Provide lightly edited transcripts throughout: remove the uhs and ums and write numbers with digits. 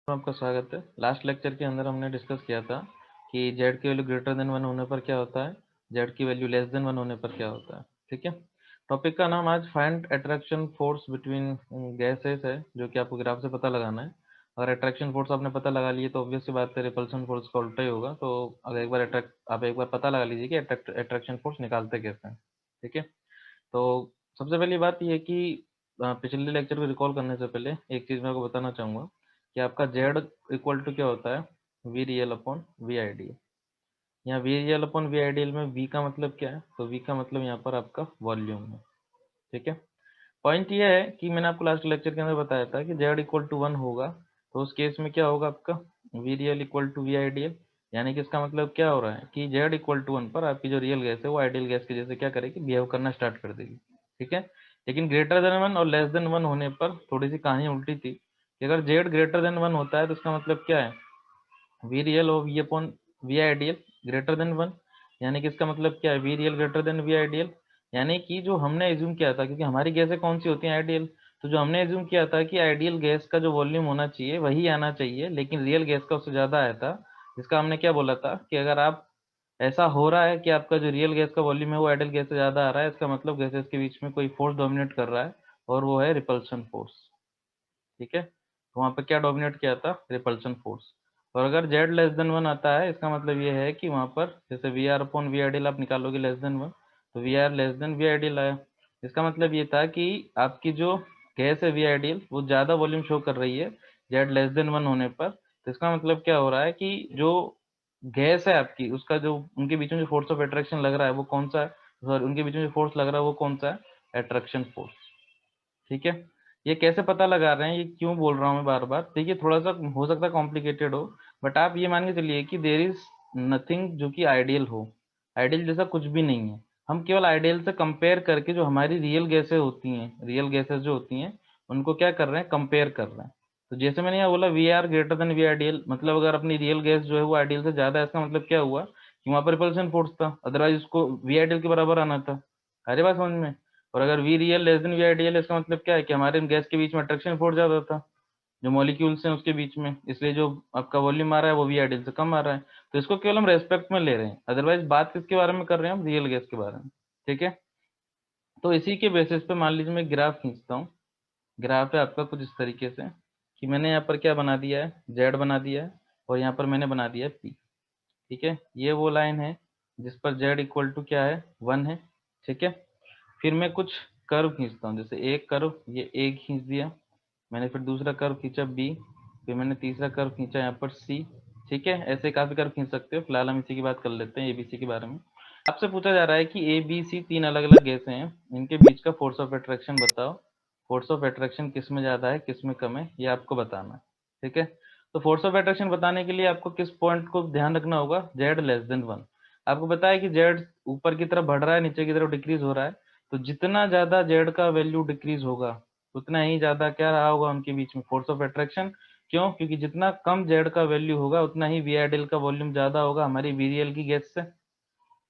आपका स्वागत है। लास्ट लेक्चर के अंदर हमने डिस्कस किया था कि z की वैल्यू ग्रेटर देन 1 होने पर क्या होता है, z की वैल्यू लेस देन 1 होने पर क्या होता है। ठीक है, टॉपिक का नाम आज find attraction force between gases है, जो कि आपको ग्राफ से पता लगाना है। अगर अट्रैक्शन फोर्स आपने पता लगा लिए तो ऑब्वियस सी बात है रिपल्सन फोर्स का उल्टा ही होगा। तो अगर आप एक बार पता लगा लीजिए कि अट्रैक्शन फोर्स निकालते कैसे हैं। ठीक है, तो सबसे पहली बात यह है कि पिछले लेक्चर को रिकॉल करने से पहले एक चीज़ मैं आपको बताना चाहूँगा कि आपका z इक्वल टू क्या होता है, V real upon V ideal. यहाँ V real upon V ideal में v का मतलब क्या है, तो v का मतलब यहाँ पर आपका वॉल्यूम है। ठीक है, पॉइंट ये है कि मैंने आपको लास्ट लेक्चर के अंदर बताया था कि z इक्वल टू 1 होगा तो उस केस में क्या होगा, आपका V real equal to V ideal. यानी कि इसका मतलब क्या हो रहा है कि z इक्वल टू 1 पर आपकी जो रियल गैस है वो आइडियल गैस की जैसे क्या करेगी, बिहेव करना स्टार्ट कर देगी। ठीक है, लेकिन ग्रेटर देन 1 और लेस देन 1 होने पर थोड़ी सी कहानी उल्टी थी कि अगर z ग्रेटर देन 1 होता है तो इसका मतलब क्या है, वी रियल और V upon V ideal greater than 1। यानी कि इसका मतलब क्या है, V real greater than V ideal. यानी कि जो हमने एज्यूम किया था, क्योंकि हमारी गैसें कौन सी होती हैं, आइडियल, तो जो हमने एज्यूम किया था कि आइडियल गैस का जो वॉल्यूम होना चाहिए वही आना चाहिए, लेकिन रियल गैस का उससे ज़्यादा आया था। जिसका हमने क्या बोला था कि अगर आप ऐसा हो रहा है कि आपका जो रियल गैस का वॉल्यूम है वो आइडियल गैस से ज़्यादा आ रहा है, इसका मतलब गैसेस के बीच में कोई फोर्स डोमिनेट कर रहा है और वो है रिपल्सन फोर्स। ठीक है, तो वहाँ पे क्या डोमिनेट किया था, रिपल्सन फोर्स। और अगर z लेस देन 1 आता है, इसका मतलब ये है कि वहाँ पर जैसे V R upon V ideal आप निकालोगे लेस देन 1, तो V R less than V ideal आया। इसका मतलब ये था कि आपकी जो गैस है वी आइडियल वो ज़्यादा वॉल्यूम शो कर रही है z लेस देन 1 होने पर। तो इसका मतलब क्या हो रहा है कि जो गैस है आपकी, उसका जो उनके बीच में जो फोर्स ऑफ अट्रैक्शन लग रहा है वो कौन सा है, सॉरी उनके बीच में जो फोर्स लग रहा है वो कौन सा है, अट्रैक्शन फोर्स। ठीक है, ये कैसे पता लगा रहे हैं, ये क्यों बोल रहा हूँ मैं बार बार, देखिए थोड़ा सा हो सकता है कॉम्प्लिकेटेड हो, बट आप ये मान के चलिए कि देर इज नथिंग जो कि आइडियल हो। आइडियल जैसा कुछ भी नहीं है। हम केवल आइडियल से कंपेयर करके जो हमारी रियल गैसें होती हैं, रियल गैसेस जो होती हैं उनको क्या कर रहे हैं, कंपेयर कर रहे हैं। तो जैसे मैंने यहाँ बोला V R greater than V ideal, मतलब अगर अपनी रियल गैस जो है वो आइडियल से ज्यादा है, इसका मतलब क्या हुआ कि वहां पर रिपल्सन फोर्स था, अदरवाइज उसको वी आइडियल के बराबर आना था। अरे बात समझ में। और अगर V real less than V ideal है, इसका मतलब क्या है कि हमारे गैस के बीच में अट्रैक्शन फोर्स ज्यादा था, जो मॉलिक्यूल्स हैं उसके बीच में, इसलिए जो आपका वॉल्यूम आ रहा है वो वी आइडियल से कम आ रहा है। तो इसको केवल हम रेस्पेक्ट में ले रहे हैं, अदरवाइज बात किसके बारे में कर रहे हैं, हम रियल गैस के बारे में। ठीक है, तो इसी के बेसिस पे मान लीजिए मैं ग्राफ खींचता हूँ। ग्राफ है आपका कुछ इस तरीके से कि मैंने यहाँ पर क्या बना दिया है, जेड बना दिया है, और यहाँ पर मैंने बना दिया है पी। ठीक है, ये वो लाइन है जिस पर जेड इक्वल टू क्या है, 1 है। ठीक है, फिर मैं कुछ कर्व खींचता हूँ, जैसे एक कर्व ये ए खींच दिया मैंने, फिर दूसरा कर्व खींचा बी, फिर मैंने तीसरा कर्व खींचा यहाँ पर सी। ठीक है, ऐसे काफी कर्व खींच सकते हो, फिलहाल हम इसी की बात कर लेते हैं, एबीसी के बारे में। आपसे पूछा जा रहा है कि ए बी सी तीन अलग अलग गैसें हैं, इनके बीच का फोर्स ऑफ अट्रैक्शन बताओ। फोर्स ऑफ अट्रैक्शन किस में ज्यादा है किस में कम है, ये आपको बताना है। ठीक है, तो फोर्स ऑफ अट्रैक्शन बताने के लिए आपको किस पॉइंट को ध्यान रखना होगा, जेड लेस देन 1। आपको बताया कि जेड ऊपर की तरफ बढ़ रहा है, नीचे की तरफ डिक्रीज हो रहा है। तो जितना ज्यादा जेड का वैल्यू डिक्रीज होगा उतना ही ज्यादा क्या रहा होगा उनके बीच में, फोर्स ऑफ अट्रैक्शन। क्यों, क्योंकि जितना कम जेड का वैल्यू होगा उतना ही वी आइडियल का वॉल्यूम ज्यादा होगा हमारी वी रियल की गैस से।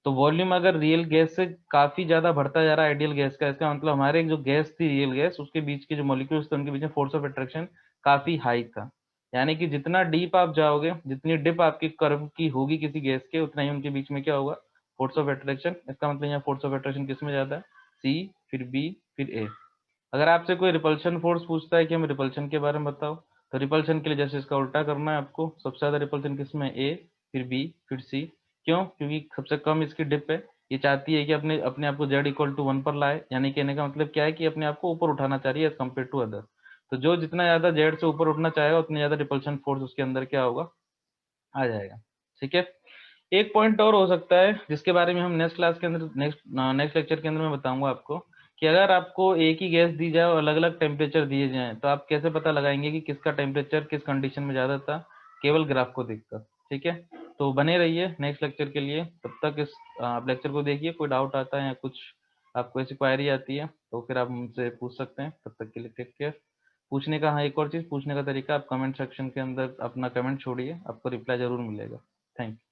तो वॉल्यूम अगर रियल गैस से काफी ज्यादा बढ़ता जा रहा है आइडियल गैस का, इसका मतलब हमारे जो गैस थी रियल गैस, उसके बीच के जो मॉलिक्यूल्स थे उनके बीच में फोर्स ऑफ अट्रैक्शन काफी हाई था। यानी कि जितना डीप आप जाओगे, जितनी डिप आपकी कर्व की होगी किसी गैस के, उतना ही उनके बीच में क्या होगा, फोर्स ऑफ अट्रैक्शन। इसका मतलब यहाँ फोर्स ऑफ अट्रैक्शन किस में ज्यादा है, सी, फिर बी, फिर ए। अगर आपसे कोई रिपल्शन फोर्स पूछता है कि हम रिपल्शन के बारे में बताओ, तो रिपल्शन के लिए जैसे इसका उल्टा करना है आपको, सबसे ज्यादा रिपल्शन किसमें, ए, फिर बी, फिर सी। क्यों, क्योंकि सबसे कम इसकी डिप है। ये चाहती है कि अपने अपने आप को जेड इक्वल टू 1 पर लाए, यानी कहने का मतलब क्या है कि अपने आप को ऊपर उठाना चाह रही है एज कम्पेयर टू अदर। तो जो जितना ज्यादा जेड से ऊपर उठना चाहेगा उतनी ज्यादा रिपल्शन फोर्स उसके अंदर क्या होगा, आ जाएगा। ठीक है, एक पॉइंट और हो सकता है जिसके बारे में हम नेक्स्ट क्लास के अंदर, नेक्स्ट लेक्चर के अंदर मैं बताऊंगा आपको, कि अगर आपको एक ही गैस दी जाए और अलग अलग टेम्परेचर दिए जाएं तो आप कैसे पता लगाएंगे कि किसका टेम्परेचर किस कंडीशन में ज़्यादा था, केवल ग्राफ को देखकर। ठीक है, तो बने रहिए नेक्स्ट लेक्चर के लिए, तब तक इस आप लेक्चर को देखिए। कोई डाउट आता है या कुछ आपको ऐसी क्वायरी आती है तो फिर आप मुझसे पूछ सकते हैं। तब तक के लिए टेक केयर। पूछने का, हाँ एक और चीज़ पूछने का तरीका, आप कमेंट सेक्शन के अंदर अपना कमेंट छोड़िए, आपको रिप्लाई जरूर मिलेगा। Thank you.